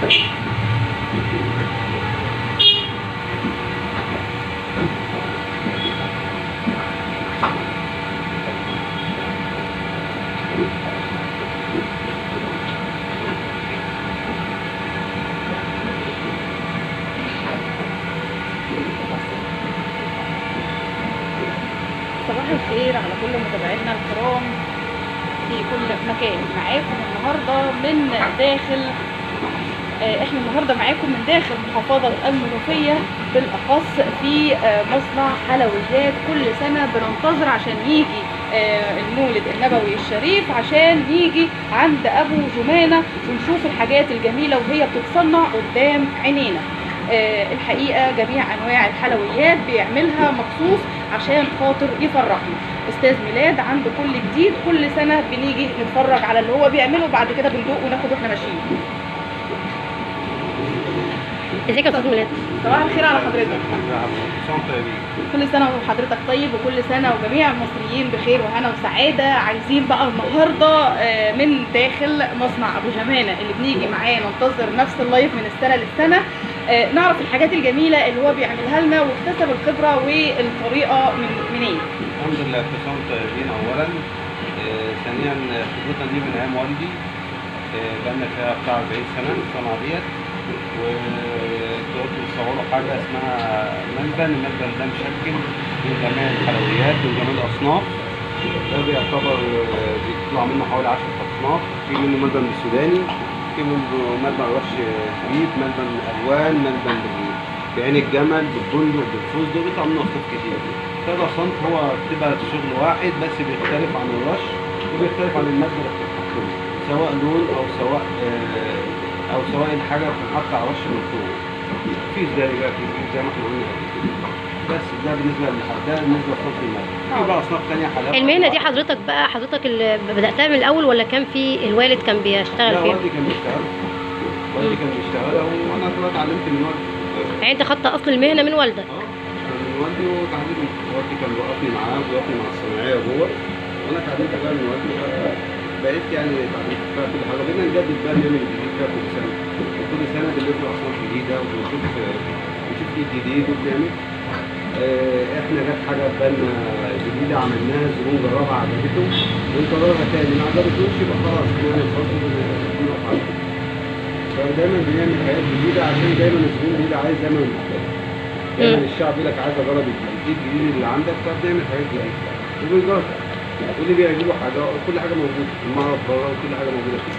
صباح الخير على كل متابعينا الكرام في كل مكان. معاكم النهارده من داخل احنا النهارده معاكم من داخل محافظه المنوفيه، بالاخص في مصنع حلويات. كل سنه بننتظر عشان يجي المولد النبوي الشريف، عشان يجي عند ابو جمانه ونشوف الحاجات الجميله وهي بتتصنع قدام عينينا. الحقيقه جميع انواع الحلويات بيعملها مخصوص عشان خاطر يفرحنا. استاذ ميلاد عنده كل جديد، كل سنه بنيجي نتفرج على اللي هو بيعمله، بعد كده بندوق وناخد واحنا ماشيين. ازيك يا استاذ ميلاد؟ صباح الخير على حضرتك. كل سنه وحضرتك طيب، وكل سنه وجميع المصريين بخير وهنا وسعاده. عايزين بقى النهارده من داخل مصنع ابو جمانه اللي بنيجي معاه ننتظر نفس اللايف من السنه للسنه، نعرف الحاجات الجميله اللي هو بيعملها لنا واكتسب الخبره والطريقه منين. الحمد لله، كل سنه وانتم طيبين. اولا ثانيا خبرتنا دي من ايام والدي، بقالنا فيها بتاع 40 سنه الصنعه ديت. ودلوقتي بيصوروا حاجه اسمها ملبن. الملبن ده مشكل من جميع الحلويات من جميع الاصناف. ده بيعتبر بيطلع منه حوالي 10 اصناف. في منه ملبن السوداني، في منه ملبن رش سويت، ملبن الوان، ملبن بعين الجمل، بالبندق، بالفوز. دول بيطلع منه اصناف كتير. كذا صنف، هو بتبقى شغل واحد بس بيختلف عن الرش وبيختلف عن الماده اللي بتتحط، سواء لون او سواء الحاجه بتتحط على رش من فوق. في ازاي بقى، في زي ما احنا قلنا قبل كده. بس ده بالنسبه لصنف الماده. في بقى اصناف ثانيه حلاوه. المهنه دي حضرتك اللي بداتها من الاول ولا كان في الوالد كان بيشتغل فيها؟ لا، والدي كان بيشتغلها وانا اتعلمت من والدي. يعني انت خدت اصل المهنه من والدك؟ من والدي وتعلمت. والدي كان بيوقفني معاه وبيوقفني مع الصناعيه جوه، وانا اتعلمت بقى من والدي. بقيت يعني اتعلمت فيها كل حاجه. بقينا نجدد بقى اليوم الجديد فيها كل سنه. وكل سنه بننزل اصناف جديده وبنشوف ايه جديد وبنعمل. احنا جت حاجه في بالنا جديده عملناها، الزبون جربها عجبته ونكررها تاني. ما عجبتوش يبقى خلاص بنعمل برضه بنقف على كده. فدايما بنعمل حاجات جديده عشان دايما الزبون بيبقى عايز دايما المختلف. دايما الشعب يقول لك عايز اجرب الجديد اللي عندك، فبنعمل حاجات جديده وبنجرب. واللي بيعجبه حاجه، كل حاجه موجوده، المعرض بره وكل حاجه موجوده فيه.